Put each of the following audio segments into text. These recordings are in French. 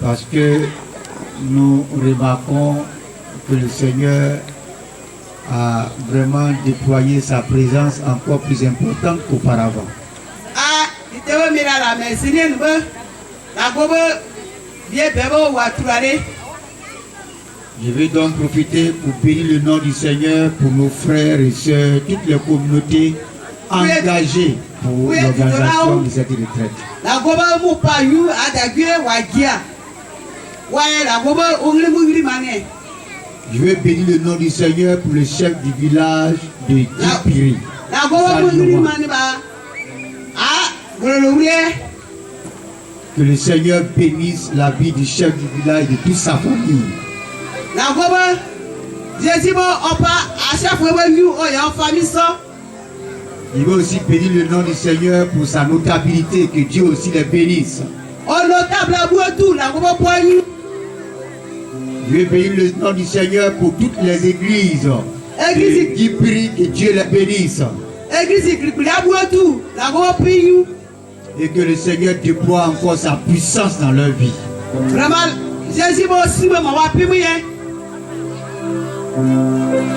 Parce que nous remarquons que le Seigneur a vraiment déployé sa présence encore plus importante qu'auparavant. Je vais donc profiter pour bénir le nom du Seigneur pour nos frères et sœurs, toutes les communautés engagées pour l'organisation de cette retraite. Je vais bénir le nom du Seigneur pour le chef du village de Djipiri. Que le Seigneur bénisse la vie du chef du village et de toute sa famille. Il va aussi bénir le nom du Seigneur pour sa notabilité, que Dieu aussi les bénisse. Je vais bénir le nom du Seigneur pour toutes les églises de Djipiri, que Dieu les bénisse. Et que le Seigneur déploie encore sa puissance dans leur vie.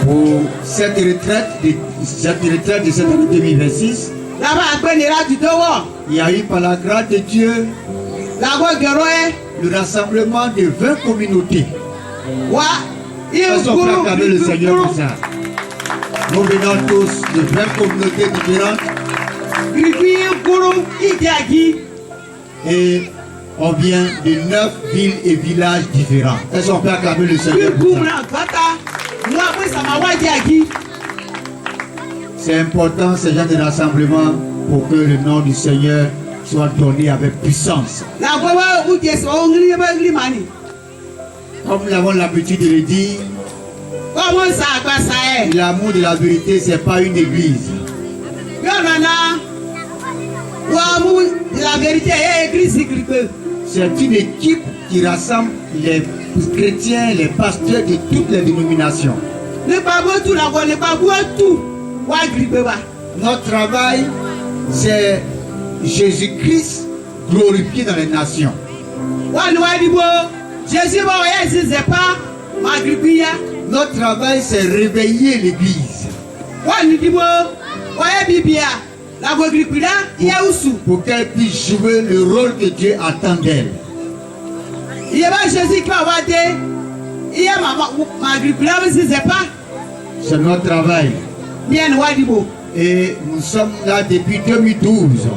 Pour cette retraite de cette année 2026, il y a eu par la grâce de Dieu le rassemblement de 20 communautés. Faisons acclamer le Seigneur pour ça. Nous venons tous de 20 communautés différentes. Et on vient de 9 villes et villages différents. Est-ce qu'on peut acclamer le Seigneur pour ça? C'est important ce genre de rassemblement pour que le nom du Seigneur soit donné avec puissance. Comme nous avons l'habitude de le dire, l'amour de la vérité, ce n'est pas une église. C'est une équipe qui rassemble les chrétiens, les pasteurs de toutes les dénominations. Notre travail, c'est Jésus-Christ glorifié dans les nations. Notre travail, c'est réveiller l'Église. Pour qu'elle puisse jouer le rôle que Dieu attend d'elle. C'est notre travail. Et nous sommes là depuis 2012.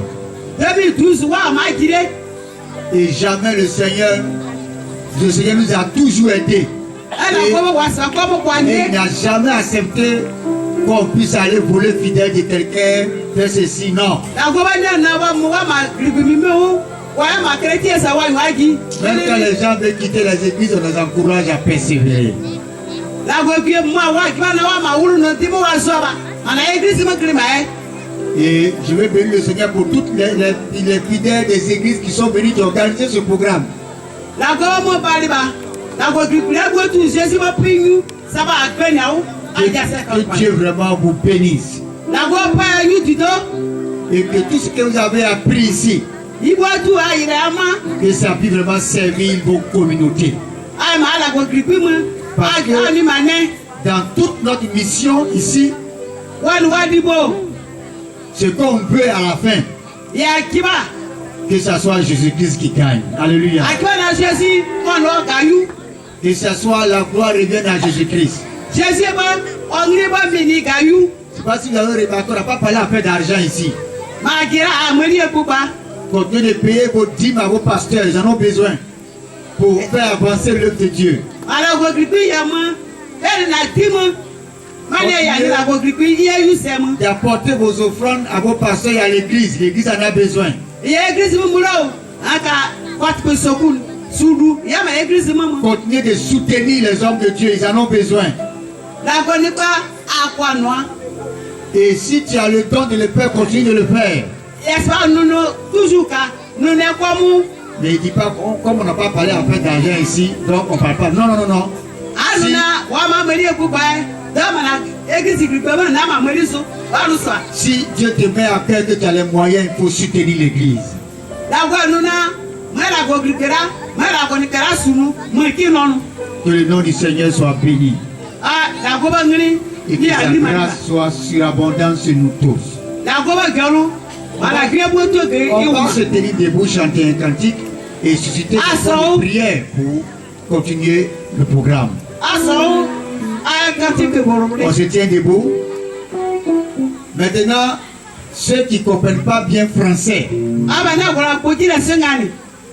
Et jamais le Seigneur nous a toujours aidés. Et il n'a jamais accepté qu'on puisse aller voler fidèle de quelqu'un, faire ceci, non. Même quand les gens veulent quitter les églises, on les encourage à persévérer. Et je vais bénir le Seigneur pour toutes les fidèles des églises qui sont venus organiser ce programme. Que Dieu vraiment vous bénisse. Et que tout ce que vous avez appris ici, que ça puisse vraiment servir vos communautés. Parce que dans toute notre mission ici, ce qu'on veut à la fin, que ce soit Jésus-Christ qui gagne. Alléluia. Que ce soit la gloire revienne à Jésus-Christ. Je ne sais pas si vous avez remarqué, on n'a pas parlé à peu d'argent ici. Continuez de payer vos dîmes à vos pasteurs, ils en ont besoin pour faire avancer l'œuvre de Dieu. D'apporter vos offrandes à vos pasteurs et à l'église. L'église en a besoin. Continuez de soutenir les hommes de Dieu, ils en ont besoin. Et si tu as le temps de le faire, continue de le faire. Mais il ne dit pas, comme on n'a pas parlé en fait d'argent ici, donc on ne parle pas. Non, non, non, non. Si Dieu te met à cœur que tu as les moyens, il faut soutenir l'église. Que le nom du Seigneur soit béni. Et que sa grâce soit surabondante sur nous tous. On va se tenir debout, chanter un cantique et susciter une prière pour continuer le programme. On se tient debout. Maintenant, ceux qui ne comprennent pas bien français,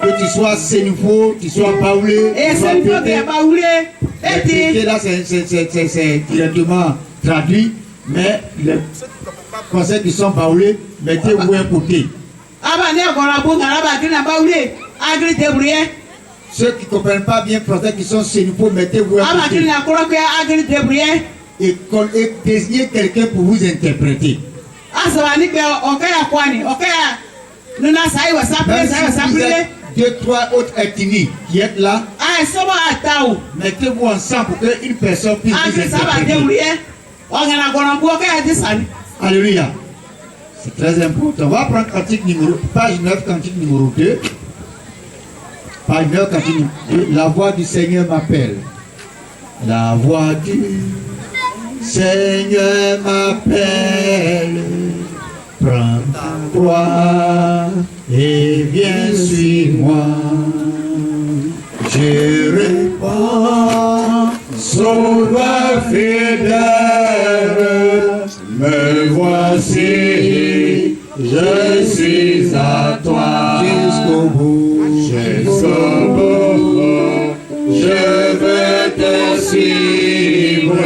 que tu sois Sénifo, tu sois Baoulé, là c'est directement traduit, mais les conseils qui sont Baoulés, mettez-vous un côté. Ceux qui ne comprennent pas bien français qui sont Sénifo, mettez-vous un côté. Et désignez quelqu'un pour vous interpréter. Deux, trois autres ethnies qui êtes là, mettez-vous ensemble pour qu'une personne puisse vous interpréter. Alléluia. C'est très important. On va prendre page 9, cantique numéro 2. Page 9, cantique numéro 2. La voix du Seigneur m'appelle. La voix du Seigneur m'appelle. Prends ta croix et viens suis-moi. Je réponds, Sauveur fidèle, me voici, je suis à toi. Jusqu'au bout, je veux te suivre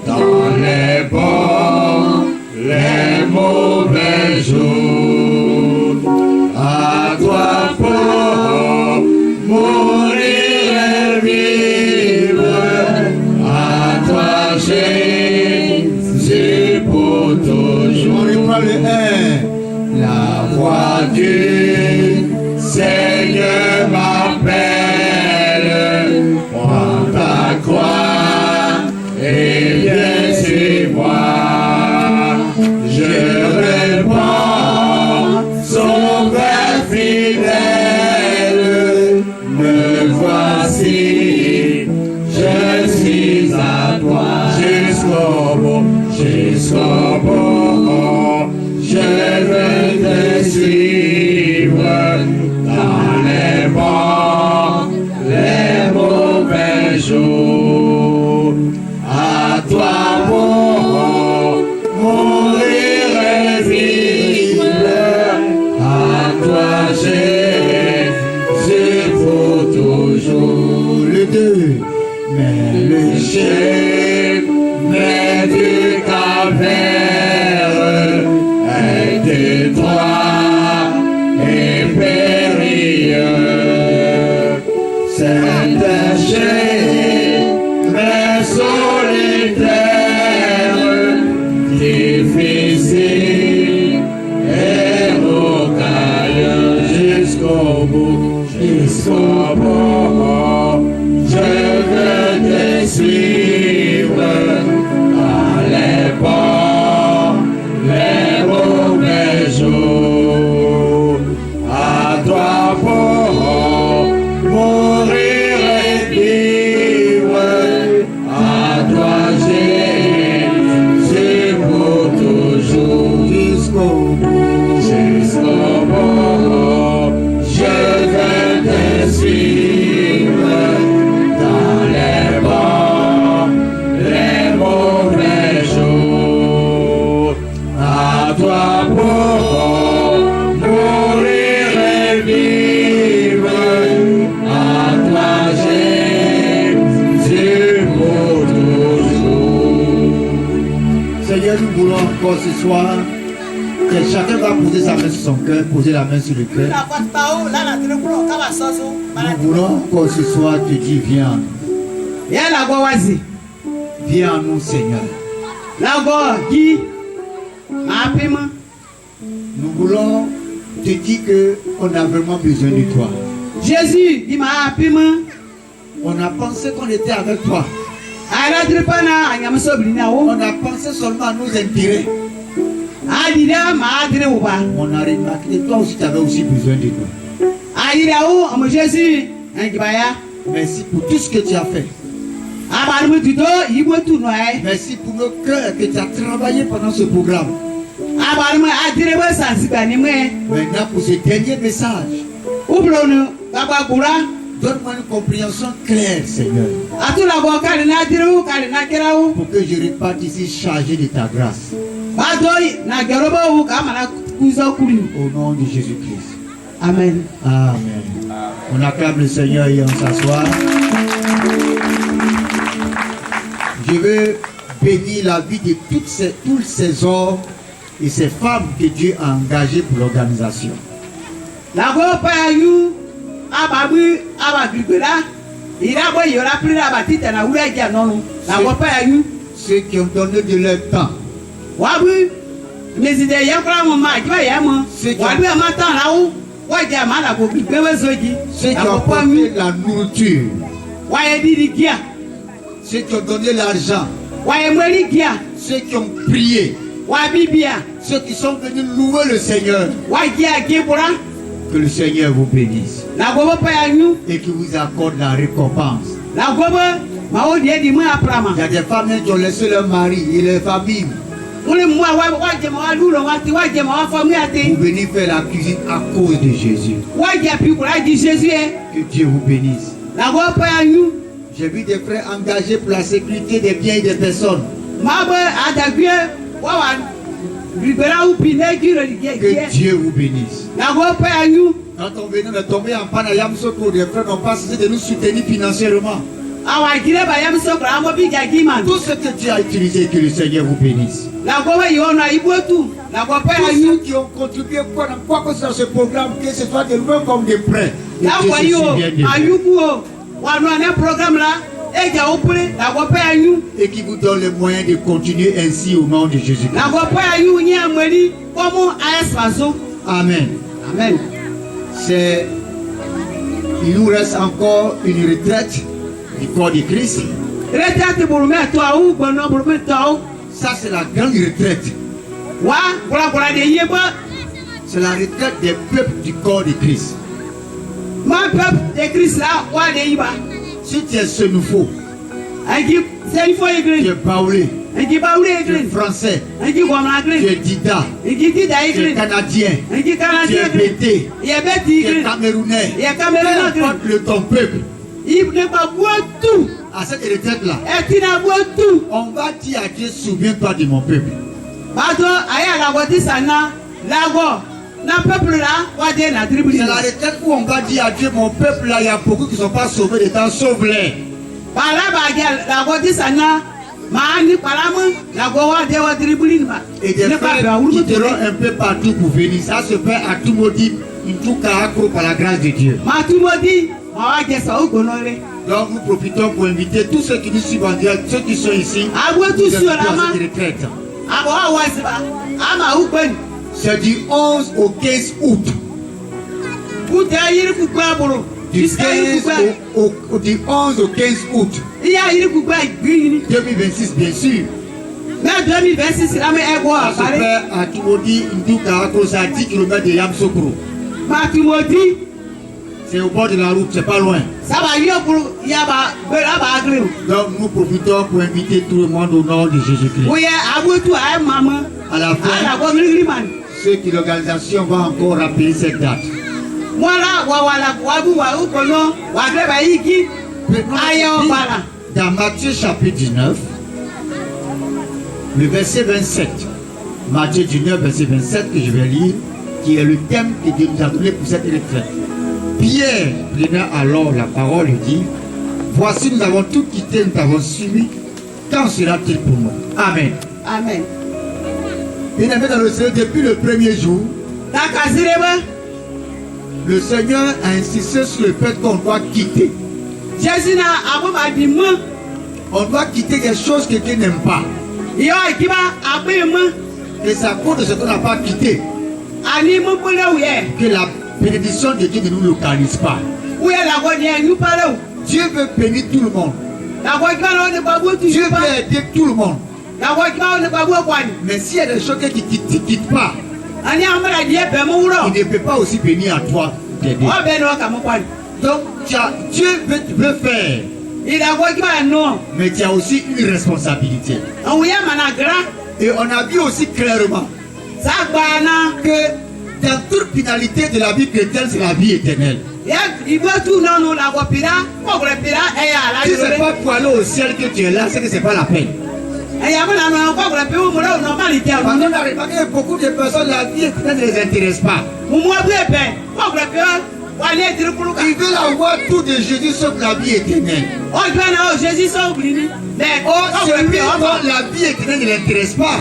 dans les bons, les mauvais jours. À toi pour mourir et vivre, à toi Jésus pour toujours. La voix du Seigneur m'appelle, prends ta croix et viens suis-moi. Je réponds, Sauveur fidèle, me voici, je suis à toi. Jusqu'au bout, je veux te suivre dans les bons, les mauvais jours. À toi pour mourir et vivre, à toi Jésus pour toujours. Le deux, mais le chemin du calvaire est étroit et périlleux. C'est un chemin solitaire, difficile et rocailleux. Jusqu'au bout, je veux te suivre dans les bons, les mauvais jours. À toi pour mourir et vivre, à toi Jésus pour toujours. Jusqu'au bout, je veux te suivre dans les bons, les mauvais jours. À toi pour mourir et vivre, à toi Jésus pour toujours. Seigneur, nous voulons encore ce soir que chacun va poser sa main sur son cœur, poser la main sur le cœur. Nous voulons encore ce soir te dire viens. Viens à nous, Seigneur. Nous voulons te dire qu'on a vraiment besoin de toi. Jésus, il m'a appelé. On a pensé qu'on était avec toi. On a pensé seulement à nos intérêts. On a remarqué que toi aussi tu avais aussi besoin de nous. Merci pour tout ce que tu as fait. Merci pour le cœur que tu as travaillé pendant ce programme. Maintenant pour ce dernier message, donne-moi une compréhension claire, Seigneur, pour que je reparte ici chargé de ta grâce. Au nom de Jésus-Christ. Amen. Amen. On acclame le Seigneur et on s'assoit. Je veux bénir la vie de tous ces hommes et ces femmes que Dieu a engagées pour l'organisation. Ceux qui ont donné de leur temps. Ceux qui ont apporté la nourriture. Ceux qui ont donné l'argent. Ceux qui ont prié. Ceux qui sont venus louer le Seigneur. Que le Seigneur vous bénisse. Et qu'il vous accorde la récompense. Il y a des femmes qui ont laissé leur mari et leur famille. Vous venez faire la cuisine à cause de Jésus. Que Dieu vous bénisse. J'ai vu des frères engagés pour la sécurité des biens et des personnes. Que Dieu vous bénisse. Quand on venait de tomber en panne à Yamoussoukro, les frères n'ont pas cessé de nous soutenir financièrement. Tout ce que Dieu a utilisé, que le Seigneur vous bénisse. Tous ceux qui ont contribué quoi que ce soit ce programme, que ce soit des lois comme des prêts, et qui vous donne les moyens de continuer ainsi au nom de Jésus-Christ. Amen. Amen. Il nous reste encore une retraite du corps de Christ. Ça, c'est la grande retraite. C'est la retraite des peuples du corps de Christ. Si tu es ce nouveau, tu es baoulé, tu es français, tu es dida, tu es canadien, tu es bété, tu es camerounais, peu importe ton peuple. À cette retraite-là, on va dire à Dieu, souviens-toi de mon peuple. C'est la retraite où on va dire à Dieu, mon peuple là, il y a beaucoup qui ne sont pas sauvés de temps, sauve-les. Et des frères quitteront un peu partout pour venir. Ça se fait à tout maudit, une tout caracro par la grâce de Dieu. Donc nous profitons pour inviter tous ceux qui nous suivent en direct, ceux qui sont ici, dans cette retraite. C'est du 11 au 15 août. Du 11 au 15 août 2026, bien sûr. Ça se fait à Tumodi, Ndouka, à 10 km de Yamoussoukro. C'est au bord de la route, c'est pas loin. Donc nous profitons pour inviter tout le monde au nom de Jésus-Christ. À la fin, ceux qui l'organisation va encore rappeler cette date. Dans Matthieu chapitre 19, le verset 27. Matthieu 19, verset 27 que je vais lire, qui est le thème que Dieu nous a donné pour cette retraite. Pierre prenant alors la parole et dit, voici nous avons tout quitté, nous t'avons suivi, quand sera-t-il pour nous? Amen. Amen. Bien-aimés dans le Seigneur, depuis le premier jour, le Seigneur a insisté sur le fait qu'on doit quitter. On doit quitter des choses que Dieu n'aime pas. Et c'est à cause de ce qu'on n'a pas quitté que la bénédiction de Dieu ne nous localise pas. Dieu veut bénir tout le monde. Dieu veut aider tout le monde. Mais s'il y a des choses qui ne quittent pas, il ne peut pas aussi bénir à toi t'aider. Donc Dieu veut faire. Mais tu as aussi une responsabilité. Et on a vu aussi clairement que dans toute finalité de la vie chrétienne, c'est la vie éternelle. Si ce n'est pas pour aller au ciel que tu es là, c'est que ce n'est pas la peine. Pardon, on a remarqué que beaucoup de personnes, la vie éternelle ne les intéresse pas. Ils veulent avoir tout de Jésus sauf la vie éternelle. Celui dont la vie éternelle ne l'intéresse pas.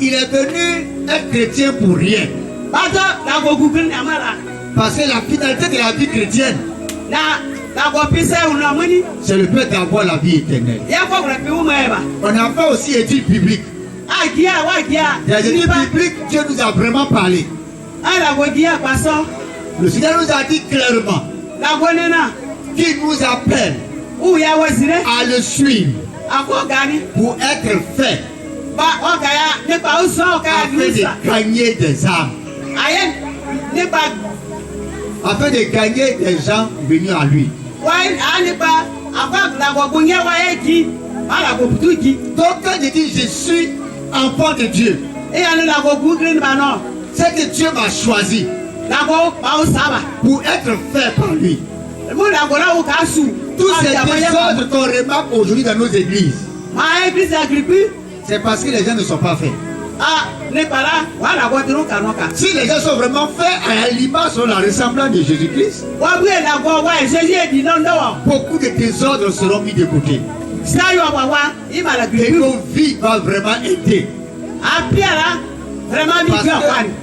Il est venu être chrétien pour rien. Parce que la finalité de la vie chrétienne, c'est le fait d'avoir la vie éternelle. On a fait aussi études bibliques. Dans les études bibliques, Dieu nous a vraiment parlé. Le Seigneur nous a dit clairement qu'il nous appelle à le suivre pour être fait afin de gagner des âmes, afin de gagner des gens venus à lui. Donc quand je dis je suis enfant de Dieu, c'est que Dieu m'a choisi pour être fait par lui. Tous ces désordres qu'on remarque aujourd'hui dans nos églises, c'est parce que les gens ne sont pas faits. Si les gens sont vraiment faits à l'image ou la ressemblance de Jésus-Christ, beaucoup de désordres seront mis de côté. Et nos vies vont vraiment aider.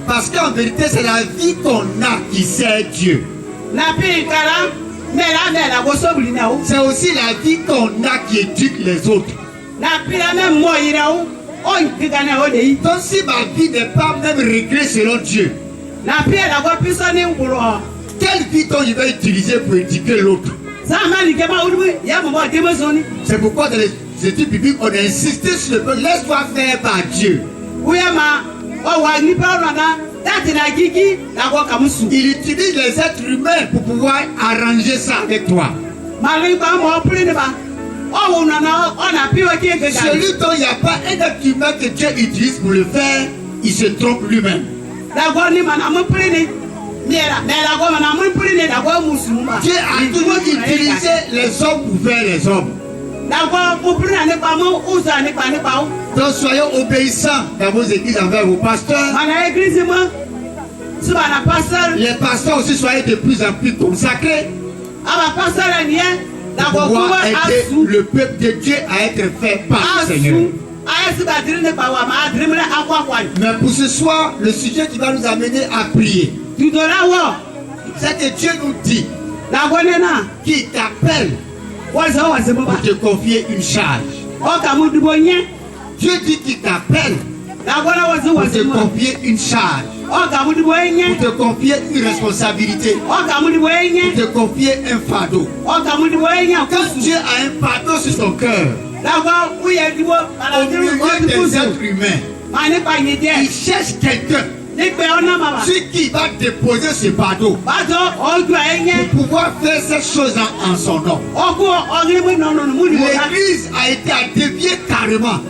Parce qu'en vérité, c'est la vie qu'on a qui sert Dieu. C'est aussi la vie qu'on a qui éduque les autres. Donc si ma vie n'est pas même réglée selon Dieu, quelle vie donc il va utiliser pour éduquer l'autre? C'est pourquoi dans les études bibliques, on a insisté sur le fait, laisse-toi faire par Dieu. Il utilise les êtres humains pour pouvoir arranger ça avec toi. Celui dont il n'y a pas un être humain que Dieu utilise pour le faire, il se trompe lui-même. Dieu a toujours utilisé les hommes pour faire les hommes. Donc soyons obéissants dans vos églises envers vos pasteurs. Les pasteurs aussi soyez de plus en plus consacrés pour pouvoir aider le peuple de Dieu à être fait par le Seigneur. Mais pour ce soir, le sujet qui va nous amener à prier, c'est que Dieu nous dit qu'il t'appelle pour te confier une charge. Dieu dit qu'il t'appelle pour te confier une charge, pour te confier une responsabilité, pour te confier un fardeau. Quand Dieu a un fardeau sur son cœur, au milieu des êtres humains, il cherche quelqu'un sur qui va déposer ce fardeau pour pouvoir faire cette chose en son nom. L'église a été déviée carrément.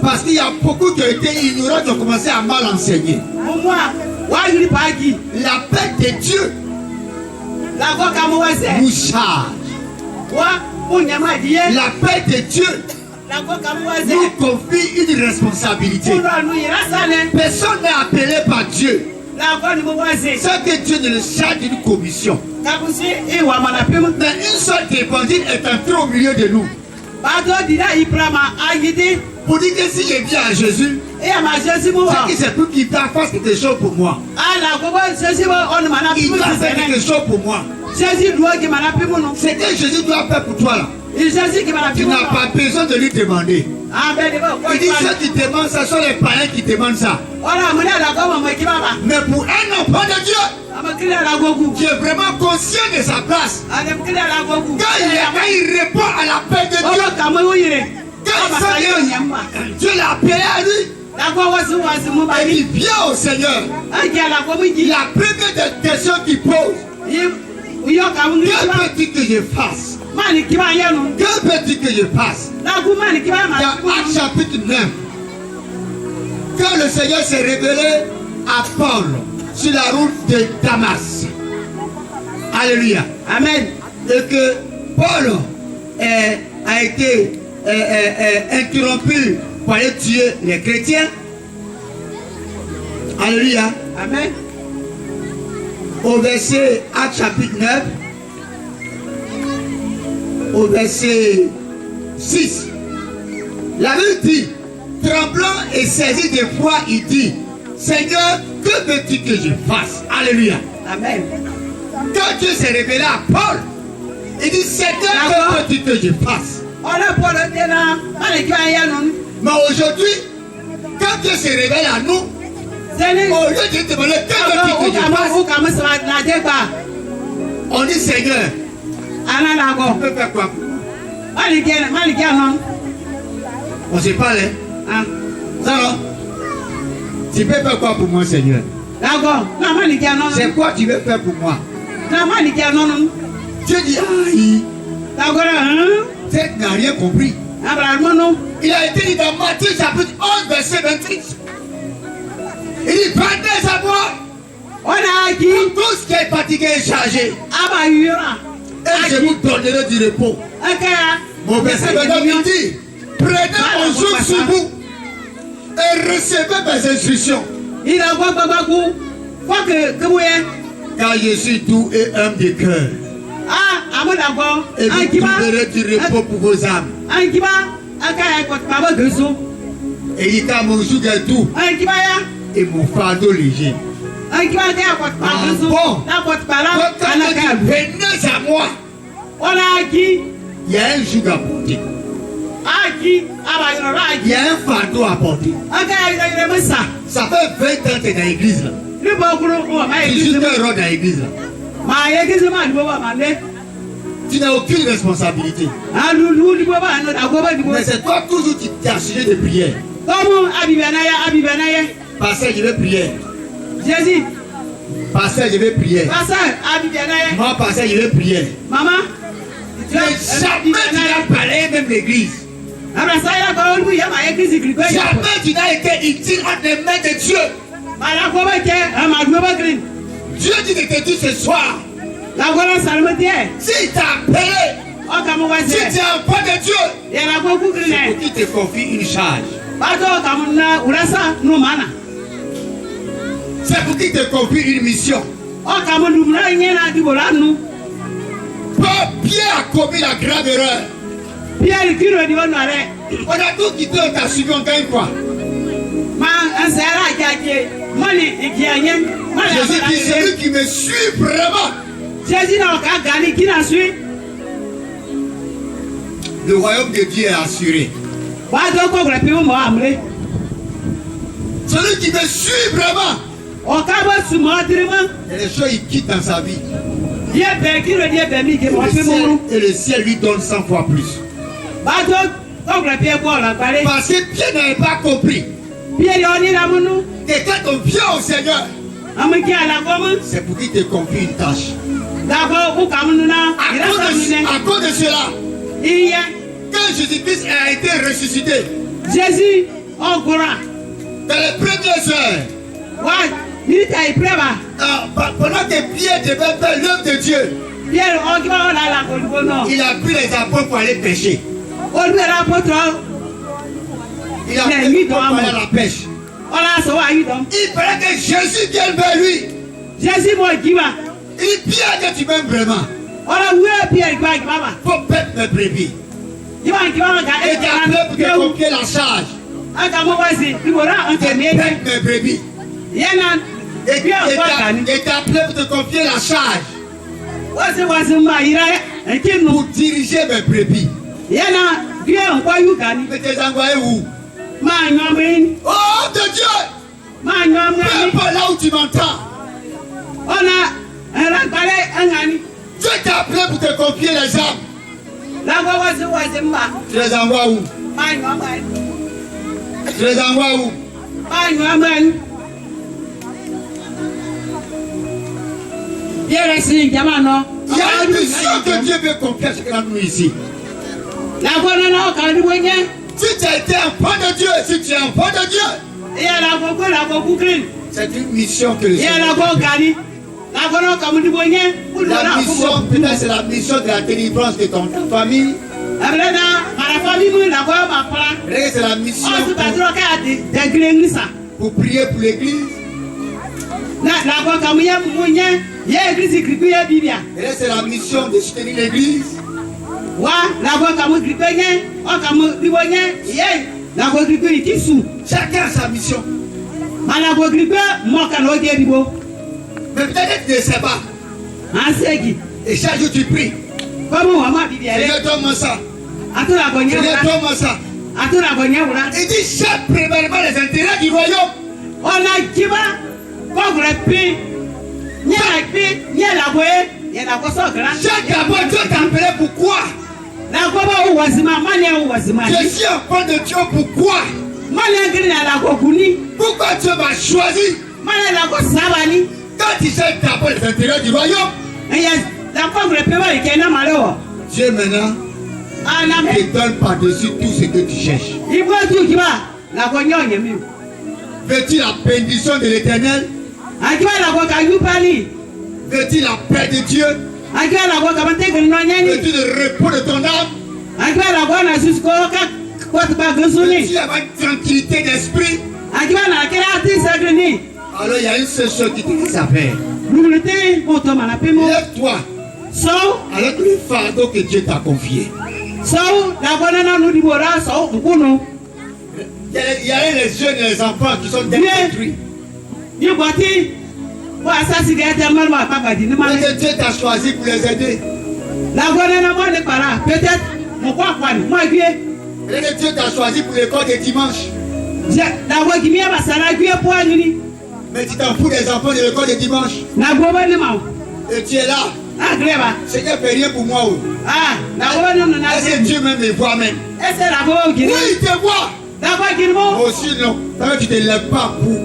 Parce qu'il y a beaucoup qui ont été ignorants, qui ont commencé à mal enseigner. L'appel de Dieu nous charge. L'appel de Dieu nous confie une responsabilité. Personne n'est appelé par Dieu. C'est que Dieu ne le charge d'une commission. Mais une seule dépendance est entrée au milieu de nous. Pour dire que si je viens à Jésus, c'est que c'est pour qu'il fasse quelque chose pour moi. Il doit faire quelque chose pour moi. C'est que Jésus doit faire pour toi là. Tu n'as pas besoin de lui demander. Il dit ceux qui demandent ça sont les païens qui demandent ça. Mais pour un enfant de Dieu qui est vraiment conscient de sa place, quand il répond à l'appel de Dieu, quand Dieu l'a appelé à lui, Et il vient au Seigneur. La première des questions qu'il pose, que veux-tu que je fasse? Que veux-tu que je fasse? Dans Actes chapitre 9, quand le Seigneur s'est révélé à Paul sur la route de Damas. Alléluia. Amen. Et que Paul a été interrompu pour aller tuer les chrétiens. Alléluia. Amen. Au verset Actes chapitre 9, au verset 6, la Bible dit, tremblant et saisi de foi, il dit, Seigneur, que veux-tu que je fasse? Alléluia. Amen. Quand Dieu s'est révélé à Paul, il dit, Seigneur, que veux-tu que je fasse? Mais aujourd'hui, quand Dieu se révèle à nous, au lieu de demander que veux-tu que je fasse, on dit Seigneur, on peut faire quoi pour moi? On se parle, hein? Ça non? Tu peux faire quoi pour moi, Seigneur? C'est quoi tu veux faire pour moi? Dieu dit, aïe, Tête n'a rien compris. Il a été dit dans Matthieu chapitre 11, verset 28. Il dit, prenez sa voix. Tout ce qui est fatigué et chargé. Et je vous donnerai du repos. Mon verset 29 il dit, prenez mon joug sur vous et recevez mes instructions. Car je suis doux et humble de cœur. Et vous trouverez du repos pour vos âmes. Et il dit, car mon joug est doux et mon fardeau léger. Bon, quand venez à moi, il y a un joug à porter. Il y a un fardeau à porter. Ça fait 20 ans que tu es dans l'église là. Je suis un rôle dans l'église là. Tu n'as aucune responsabilité. Mais c'est toi toujours qui t'es assuré de prière. Pasteur, je vais prier. Jésus. Pasteur, je vais prier. Moi, pasteur, je vais prier. Maman. Mais jamais tu n'as parlé même l'église. Jamais tu n'as été utile entre les mains de Dieu. Dieu dit de te dire ce soir. S'il t'a appelé, si tu es un enfant de Dieu, c'est pour qu'il te confie une charge. C'est pour qu'il te confie une mission. Pierre a commis la grave erreur. On a tout quitté, on t'a suivi, on gagne quoi? Jésus dit, celui qui me suit vraiment, le royaume de Dieu est assuré. Celui qui me suit vraiment, et les choses il quitte dans sa vie. Et le ciel lui donne 100 fois plus. Parce que Pierre n'avait pas compris que quand on vient au Seigneur, c'est pour qu'il te confie une tâche. À cause de cela, quand Jésus-Christ a été ressuscité, dans les premières heures, pendant que Pierre devait faire l'œuvre de Dieu, il a pris les apôtres pour aller pêcher. Il a pris pour aller à la pêche. Il fallait que Jésus vienne vers lui. Il dit, Pierre, que tu m'aimes vraiment. Faut perdre mes brebis. Et tu as appelé pour te confier la charge. Perdre mes brebis. Et tu as appelé pour te confier la charge. Pour diriger mes brebis. Mais tu es envoyé où? Oh de Dieu! Peu importe là où tu m'entends. Dieu t'a appelé pour te confier les âmes. Tu les envoies où? Tu les envoies où? Amen. Il y a une mission que Dieu veut confier à chacun de nous ici. Si tu as été enfant de Dieu, si tu es enfant de Dieu, c'est une mission que le Seigneur fait. La mission, peut-être c'est la mission de la délivrance de ta famille. C'est la mission pour prier pour l'église. C'est la mission de soutenir l'église. Chacun a sa mission. Mais peut-être tu ne sais pas. Et chaque jour tu pries. Seigneur, donne-moi ça. Seigneur, donne-moi ça. Il dit cherche premièrement les intérêts du royaume. Chaque d'abord Dieu t'a appelé pourquoi? Je suis enfant de Dieu pourquoi? Pourquoi Dieu m'a choisi? Quand tu cherches d'abord les intérêts du royaume, Dieu maintenant te donne par-dessus tout ce que tu cherches. Veux-tu la bénédiction de l'Éternel? Veux-tu la paix de Dieu? Veux-tu le repos de ton âme? Veux-tu avoir une tranquillité d'esprit? Alors il y a une seule chose qui te reste à faire. Lève-toi avec le fardeau que Dieu t'a confié. Il y a les jeunes et les enfants qui sont détruits. Dieu t'a choisi pour les aider. Dieu t'a choisi pour l'école de dimanche. Mais tu t'en fous des enfants de l'école de dimanche. Et tu es là. Seigneur ne fait rien pour moi. Est-ce que Dieu même me voit même? Oui, il te voit. Moi aussi non. Tu ne te lèves pas pour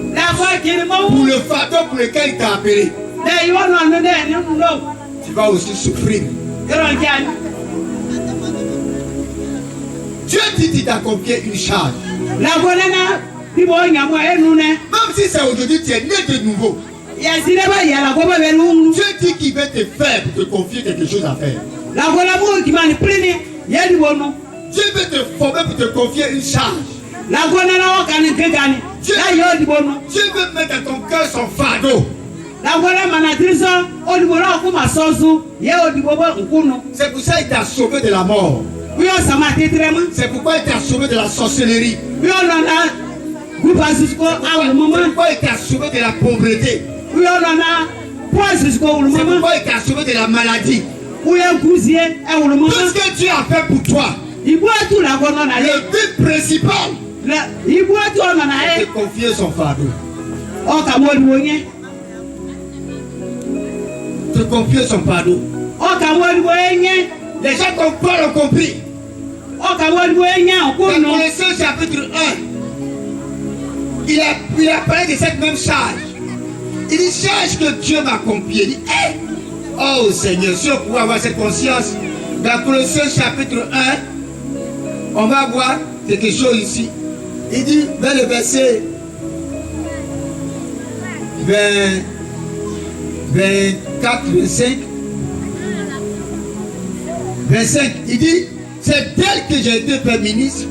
le fardeau pour lequel il t'a appelé. Tu vas aussi souffrir. Dieu dit qu'il t'a confié une charge. Même si c'est aujourd'hui, tu es né de nouveau. Dieu dit qu'il veut te faire pour te confier quelque chose à faire. Dieu veut te former pour te confier une charge. Dieu veut mettre dans ton cœur son fardeau. C'est pour ça qu'il t'a sauvé de la mort. C'est pourquoi il t'a sauvé de la sorcellerie. C'est pourquoi il t'a sauvé de la pauvreté. C'est pourquoi il t'a sauvé de la maladie. Tout ce que Dieu a fait pour toi, le but principal, c'est de confier son fardeau. De confier son fardeau. Les gens qui ont compris. Dans Colossiens chapitre 1, il a parlé de cette même charge. Il dit charge que Dieu m'a confiée. Il dit hey! Oh Seigneur, si on pouvait avoir cette conscience, dans Colossiens chapitre 1, on va voir quelque chose ici. Il dit vers le verset 24, 25. 25, il dit, c'est tel que j'ai été fait ministre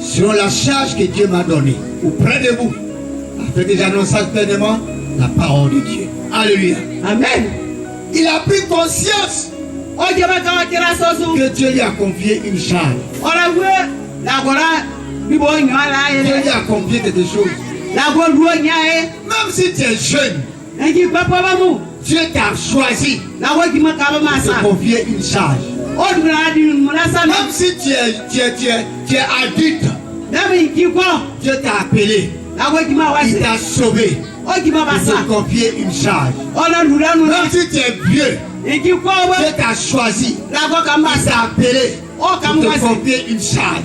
selon la charge que Dieu m'a donnée auprès de vous, afin que j'annonce pleinement la parole de Dieu. Alléluia. Amen. Il a pris conscience que Dieu lui a confié une charge. Dieu lui a confié quelque chose. Même si tu es jeune, Dieu t'a choisi pour te confier une charge. Même si tu es adulte, Dieu t'a appelé, il t'a sauvé pour te confier une charge. Même si tu es vieux, Dieu t'a choisi, il t'a appelé pour te confier une charge.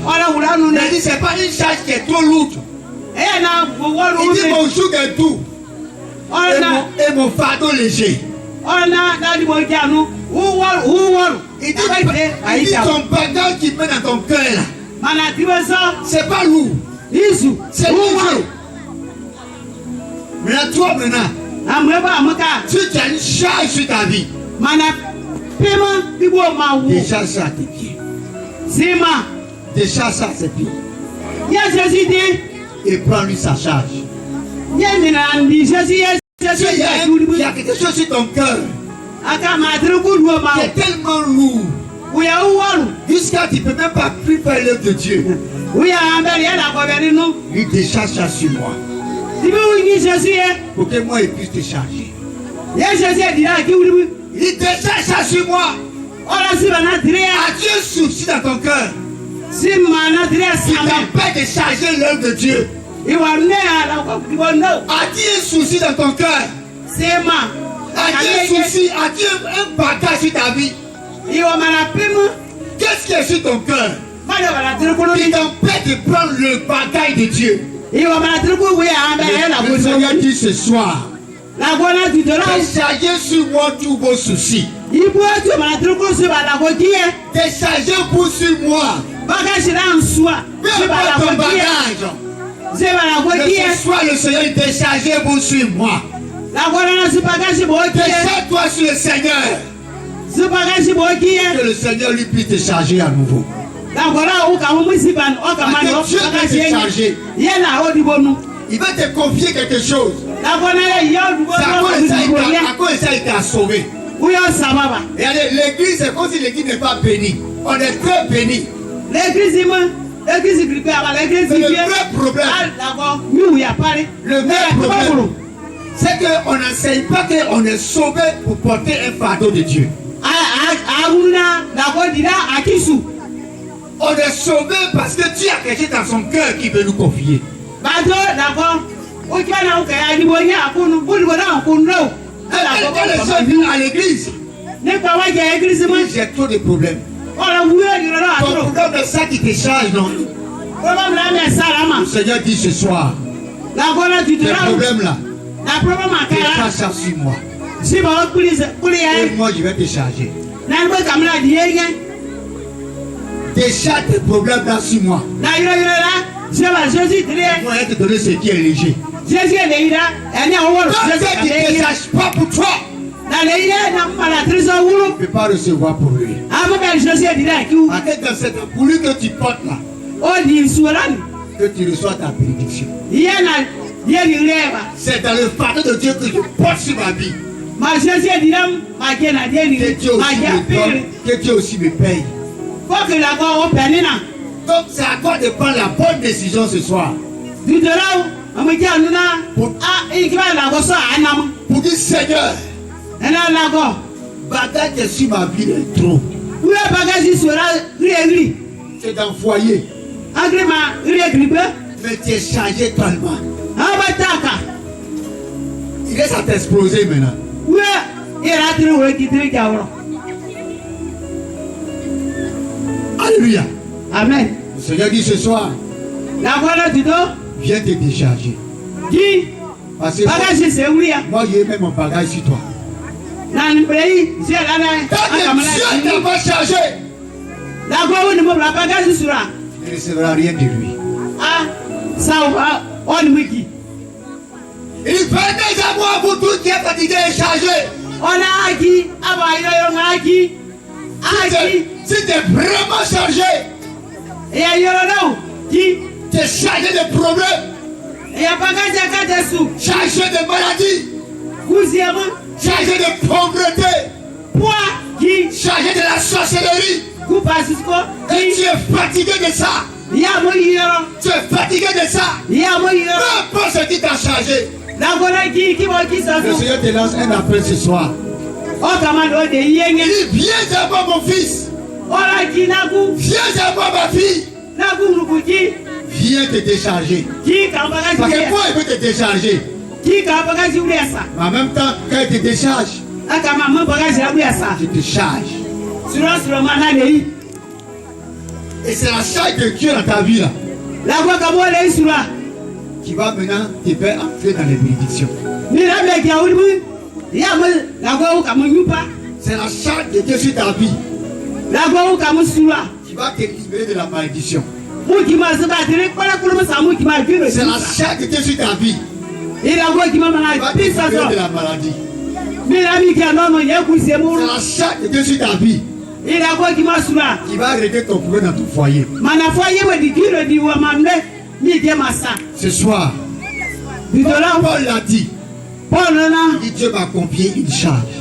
Mais ce n'est pas une charge qui est trop lourde. Il dit mon joug est doux et mon fardeau léger. Il dit ton bagage qui mène dans ton cœur là, c'est pas lourd, c'est léger. Mais toi maintenant, tu as une charge sur ta vie. Déjà ça à tes pieds. Déjà ça à ses pieds. Et prends-lui sa charge. Il y a quelque chose sur ton cœur qui est tellement lourd jusqu'à tu ne peux même pas plus faire l'œuvre de Dieu. Il décharge ça sur moi pour que moi il puisse te charger. Il décharge ça sur moi. Adieu souci dans ton cœur. Il t'empêche de charger l'œuvre de Dieu. Adieu souci dans ton cœur. Adieu souci, adieu un bagage sur ta vie. Qu'est-ce qui est sur ton cœur? Il t'empêche de prendre le bagage de Dieu. Le Seigneur dit ce soir, déchargez sur moi tous vos soucis. Déchargez vous sur moi. Peu importe ton bagage. Ce soir, le Seigneur dit déchargez-vous sur moi. Décharge-toi sur le Seigneur. Que le Seigneur lui puisse te charger à nouveau. Dieu va te charger. Il va te confier quelque chose. À quoi ça il t'a sauvé. Regardez, l'église, c'est comme si l'église n'est pas bénie. On est très béni. L'église, c'est le vrai problème. Le vrai problème, c'est qu'on n'enseigne pas qu'on est sauvé pour porter un fardeau de Dieu. On est sauvé parce que Dieu a quelque chose dans son cœur qui veut nous confier. Les gens viennent à l'église. J'ai trop de problèmes. Ton problème est ça qui te charge, non? Le Seigneur dit ce soir, les problèmes là, décharge ça sur moi. Et moi je vais te charger. Décharge tes problèmes là sur moi. Moi je vais te donner ce qui est léger. Quand tu ne décharges pas pour toi, tu ne peux pas recevoir pour lui. Dans cette boulue que tu portes là, que tu reçois ta bénédiction. C'est dans le fardeau de Dieu que je porte sur ma vie. Que Dieu aussi me paye. Donc c'est à toi de prendre la bonne décision ce soir. Pour dire Seigneur, bagage est sur ma vie est trop. C'est dans le foyer. Mais tu es chargé tellement. Il laisse à t'exploser maintenant. Alléluia. Amen. Le Seigneur dit ce soir, viens te décharger. Parce que moi j'ai même mon bagage sur toi. Quand Dieu t'a pas chargé, tu ne recevras rien de lui. Il fait des amours pour tout qui est fatigué et chargé. Si tu es vraiment chargé, tu es chargé de problèmes, chargé de maladies, chargé de pauvreté, chargé de la sorcellerie, et tu es fatigué de ça. Tu es fatigué de ça. Peu importe ce qui t'a chargé. Le Seigneur te lance un appel ce soir. Il dit viens à moi mon fils. Viens à moi ma fille. Viens te décharger. Parce que moi il veut te décharger. Mais en même temps quand il te décharge, tu te charges. Et c'est la charge de Dieu dans ta vie là. qui va maintenant te faire entrer dans les bénédictions. C'est la charge de Dieu sur ta vie qui va te libérer de la malédiction. C'est la charge de Dieu sur ta vie qui va te libérer de la maladie. C'est la charge de Dieu sur ta vie qui va régler ton problème dans ton foyer. Ce soir, Paul l'a dit. Dieu m'a confié une charge.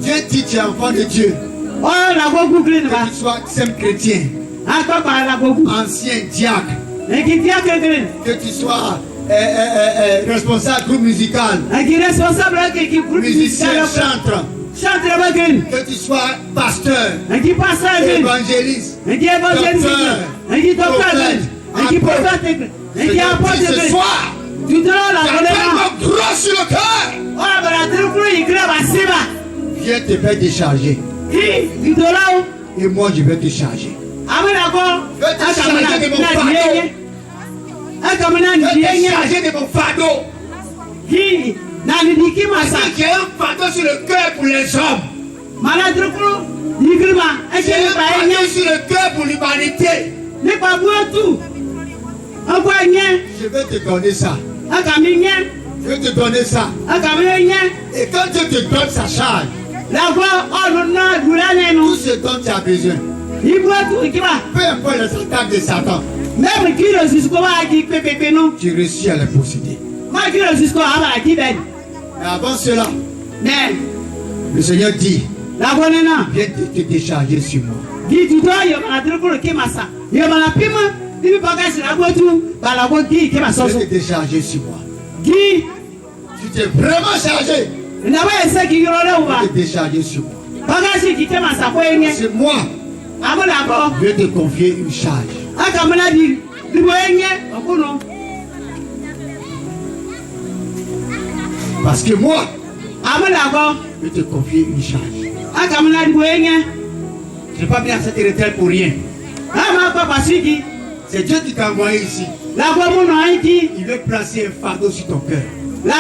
Dieu dit tu es enfant de Dieu. Que tu sois simple chrétien, ancien diacre, que tu sois responsable groupe musical, musicien, chanteur, que tu sois pasteur, évangéliste, docteur, prophète. Ce soir, tu as tellement gros sur le cœur. Viens te faire décharger. Et moi je vais te charger. Je vais te charger de mon fardeau. Je vais te charger de mon fardeau. Parce qu'il y a un fardeau sur le cœur pour les hommes. J'ai un fardeau sur le cœur pour l'humanité. Je vais te donner ça. Je vais te donner ça. Et quand Dieu te donne sa charge, tout ce dont tu as besoin, peu importe les attaques de Satan, tu réussis à les posséder. Mais avant cela, le Seigneur dit, viens te décharger sur moi. Je vais te décharger sur moi. Tu t'es vraiment chargé. Je vais te décharger sur moi. C'est moi. Je vais te confier une charge. Parce que moi, je vais te confier une charge. Je n'ai pas mis à cette retraite pour rien. C'est Dieu qui t'a envoyé ici. Il veut placer un fardeau sur ton cœur. Il veut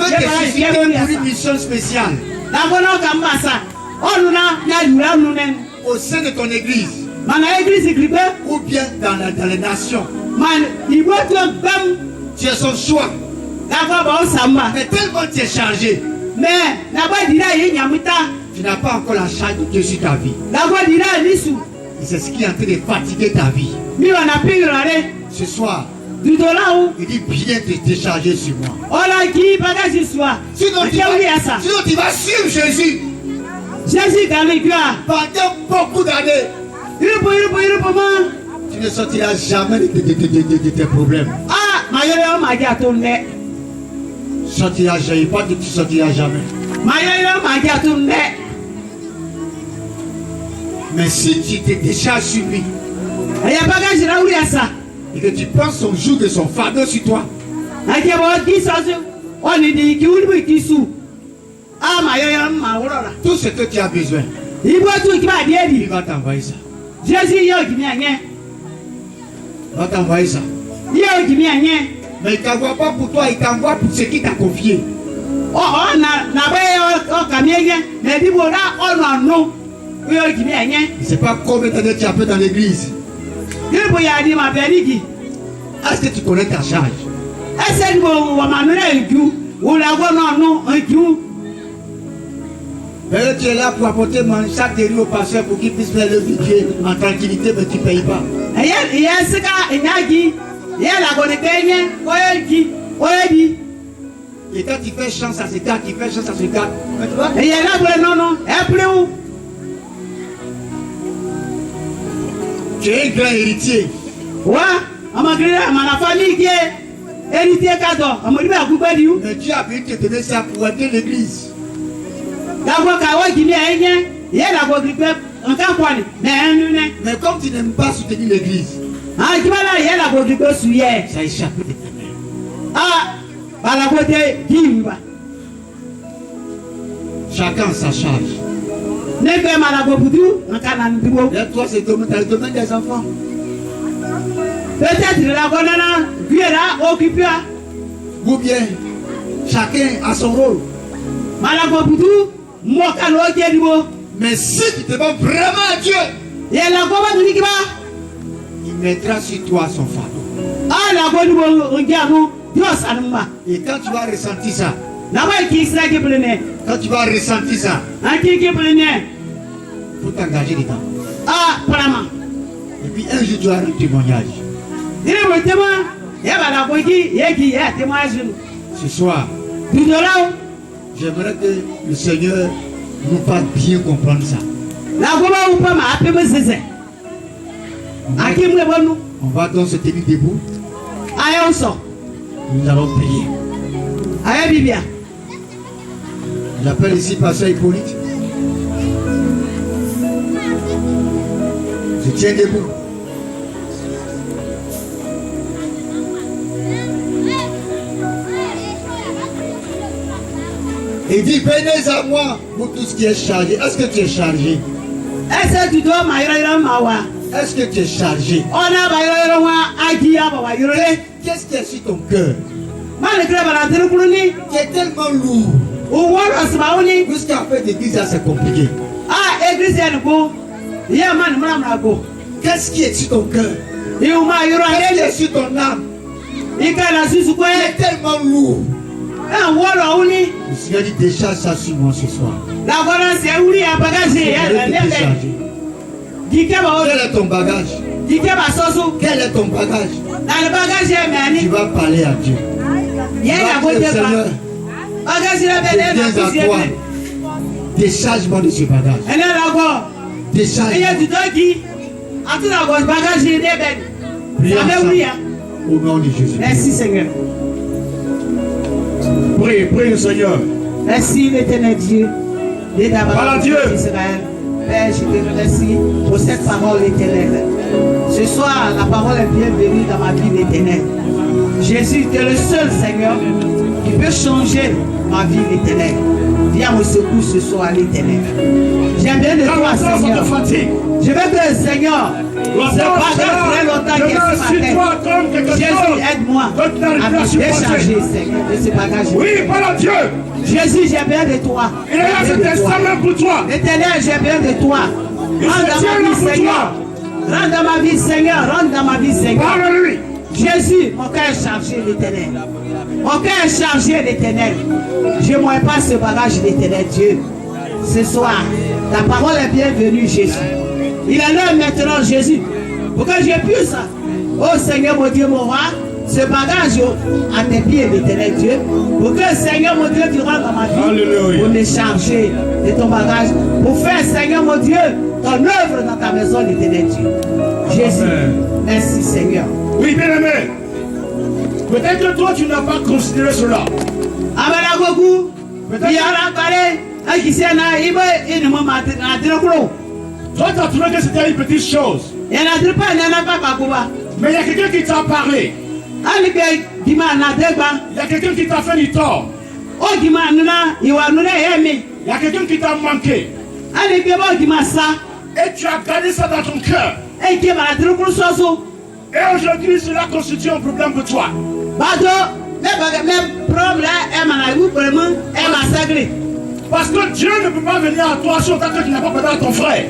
te susciter pour une mission spéciale. Au sein de ton église. Ou bien dans les nations. Tu es son choix. Mais tellement tu es chargé. Tu n'as pas encore la charge de Dieu sur ta vie. Et c'est ce qui est en train de fatiguer ta vie. Ce soir, il dit viens te décharger sur moi. Sinon tu vas suivre Jésus pendant beaucoup d'années. Tu ne sortiras jamais de tes problèmes. Sortiras jamais, pas que tu sortiras jamais. Mais si tu te décharges sur lui et que tu prends son joug et son fardeau sur toi, tout ce que tu as besoin, il va t'envoyer ça. Il va t'envoyer ça. Mais il ne t'envoie pas pour toi, il t'envoie pour ce qu'il t'a confié. Je ne sais pas combien d'années tu as fait dans l'église. Est-ce que tu connais ta charge? Mais tu es là pour apporter chaque riz au pasteur pour qu'il puisse faire le budget en tranquillité, mais tu ne payes pas. Et quand tu fais chance à ce gars, tu fais chance à ce gars. Tu es un grand héritier. Mais Dieu a voulu te donner ça pour aider l'église. Mais comme tu n'aimes pas soutenir l'église, ça échappe de tes mains. Chacun sa charge. Et toi, c'est le domaine des enfants. Peut-être la gonana, Guéra, occupé. Ou bien, chacun a son rôle. Mais si tu te vends vraiment à Dieu, il mettra sur toi son fardeau. Et quand tu vas ressentir ça, il faut t'engager dedans. Et puis un jour tu auras un témoignage. Ce soir, j'aimerais que le Seigneur nous fasse bien comprendre ça. On va donc se tenir debout. Nous allons prier. J'appelle ici Pasteur Hippolyte. Je tiens debout. Et dit, venez à moi pour tout ce qui est chargé. Est-ce que tu es chargé? Est-ce que tu es chargé? Qu'est-ce qui est sur ton cœur? Tu es tellement lourd. Jusqu'à faire l'église, c'est compliqué. Qu'est-ce qui est sur ton cœur? Qu'est-ce qui est sur ton âme? Tu es tellement lourd. Le Seigneur dit, décharge ça sur moi ce soir. Quel est ton bagage? Quel est ton bagage? Tu vas parler à Dieu. Seigneur, je viens à toi. Décharge-moi de ce bagage. Décharge-moi. Au nom de Jésus. Merci Seigneur. Prie le Seigneur. Merci l'éternel Dieu. Voilà Dieu. Père, je te remercie pour cette parole éternelle. Ce soir, la parole est bienvenue dans ma vie l'éternel. Jésus, tu es le seul Seigneur qui peut changer ma vie l'éternel. Viens me secouer ce soir l'éternel. J'aime bien de toi Seigneur. Je veux que le Seigneur se bagarre très longtemps que ce matin. Jésus, aide-moi à me décharger Seigneur de ce bagage. Oui, parle à Dieu. Jésus, j'ai besoin de toi. Il est là ce testament pour toi. L'éternel, j'ai besoin de toi. Rentre dans ma vie, Seigneur. Rentre dans ma vie, Seigneur. Rentre dans ma vie, Seigneur. Parle-lui. Jésus, mon cœur est chargé, l'éternel. Mon cœur est chargé, l'éternel. Je ne vois pas ce bagage, l'éternel Dieu. Ce soir, ta parole est bienvenue, Jésus. Il est là maintenant, Jésus, pour que je puisse, oh Seigneur, mon Dieu, mon roi, ce bagage à tes pieds, l'éternel Dieu, pour que Seigneur, mon Dieu, tu rentres dans ma vie, Alléluia. pour me charger de ton bagage, pour faire, Seigneur, mon Dieu, ton œuvre dans ta maison, l'éternel Dieu. Jésus, Amen. merci, Seigneur. Oui, bien aimé. Peut-être que toi, tu n'as pas considéré cela. Toi, tu as trouvé que c'était une petite chose. Mais il y a quelqu'un qui t'a parlé. Il y a quelqu'un qui t'a fait du tort. Il y a quelqu'un qui t'a manqué. Et tu as gardé ça dans ton cœur. Et aujourd'hui, cela constitue un problème pour toi. Parce que Dieu ne peut pas venir à toi si tant que tu n'as pas parlé à ton frère.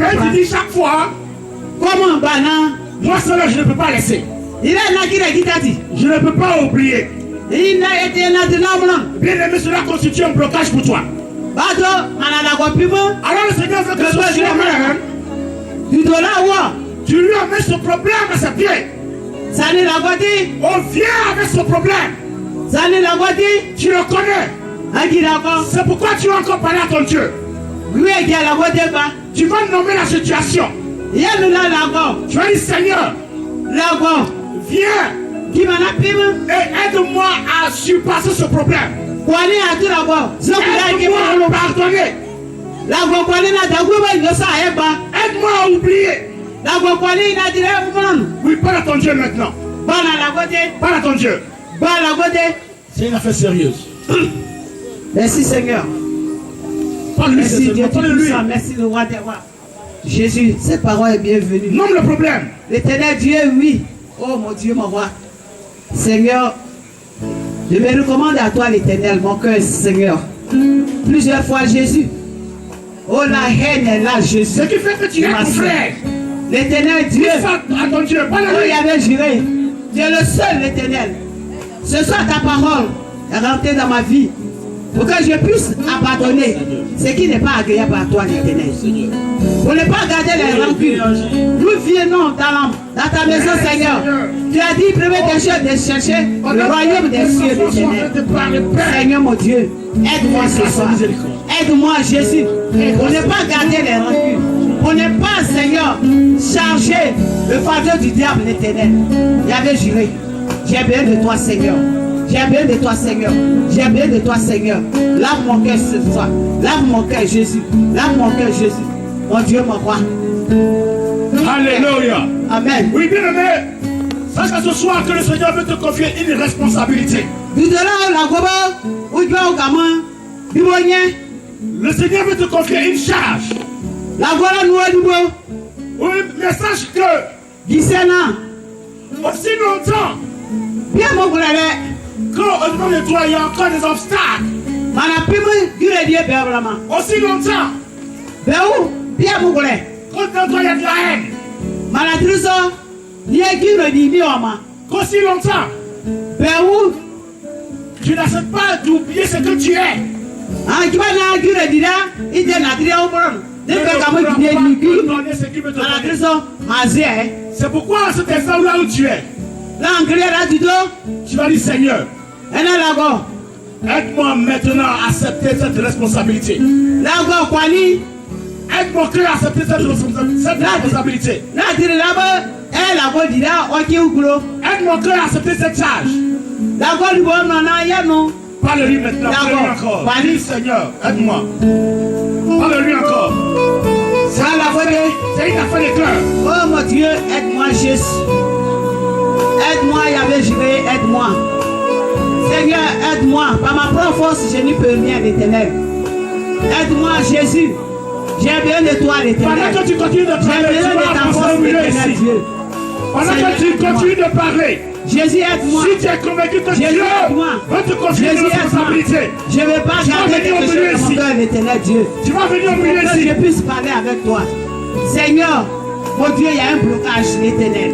Et tu dis chaque fois, moi cela je ne peux pas laisser. Je ne peux pas oublier. Bien aimé, cela constitue un blocage pour toi. Alors le Seigneur veut que ce soit toi-même. Tu lui amènes ce problème à ses pieds. On vient avec ce problème. Tu le connais. C'est pourquoi tu vas encore parler à ton Dieu. Tu vas nommer la situation. Tu vas dire Seigneur, viens et aide-moi à surpasser ce problème. Aide-moi à pardonner. Aide-moi à oublier. Oui, parle à ton Dieu maintenant. Parle à ton Dieu. C'est une affaire sérieuse. Merci Seigneur. Merci Dieu Tout-Puissant. Merci le roi des rois. Jésus, cette parole est bienvenue. Nomme le problème. L'éternel Dieu, oui. Oh mon Dieu, mon roi. Seigneur, je me recommande à toi l'éternel, mon cœur, Seigneur. Plusieurs fois Jésus. Oh la haine est là, Jésus. Ce qui fait que tu es mon frère. L'éternel Dieu. À ton Dieu, pas il avait juré. Tu es le seul l'éternel. Ce soir ta parole est rentrée dans ma vie. Pour que je puisse abandonner ce qui n'est pas agréable à toi l'éternel. Pour ne pas garder les rancunes. Nous venons dans ta maison, Seigneur. Tu as dit, première des choses, de chercher le royaume des cieux, l'éternel. Seigneur mon Dieu, aide-moi ce soir. Aide-moi, Jésus, pour ne pas garder les rancunes. Pour ne pas, Seigneur, charger le fardeau du diable, l'éternel. J'avais juré. J'ai besoin de toi, Seigneur. J'ai besoin de toi, Seigneur. J'ai besoin de toi, Seigneur. Lave mon cœur ce soir. Lave mon cœur, Jésus. Lave mon cœur, Jésus. Mon Dieu, mon roi. Alléluia. Amen. Oui, bien aimé. Sache à ce soir que le Seigneur veut te confier une responsabilité. Le Seigneur veut te confier une charge. Oui, mais sache que aussi longtemps qu'au-devant de toi il y a encore des obstacles. Aussi longtemps qu'au-devant de toi il y a de la haine. Qu'aussi longtemps tu n'acceptes pas d'oublier ce que tu es. C'est pourquoi à cet instant là où tu es, tu vas dire Seigneur, aide-moi maintenant à accepter cette responsabilité. Aide mon cœur à accepter cette responsabilité. Aide mon cœur à accepter cette charge. Parle-lui maintenant, parle-lui encore. Dis Seigneur, aide-moi. Parle-lui encore. C'est une affaire de cœur. Oh mon Dieu, aide-moi Jésus. Aide-moi Yahvé Jireh, aide-moi. Seigneur, aide-moi. Par ma propre force, je n'y peux rien, l'éternel. Aide-moi Jésus. J'ai besoin de toi, l'éternel. Pendant que tu continues de parler, tu vas avancer au milieu ici. Pendant que tu continues de parler, Jésus, aide-moi. Si tu es convaincu que Jésus, Dieu va te confier une responsabilité, je ne vais pas garder quelque chose dans l'éternel Dieu. Tu vas venir au milieu ici. Que je puisse parler avec toi. Seigneur, mon Dieu, il y a un blocage, l'éternel.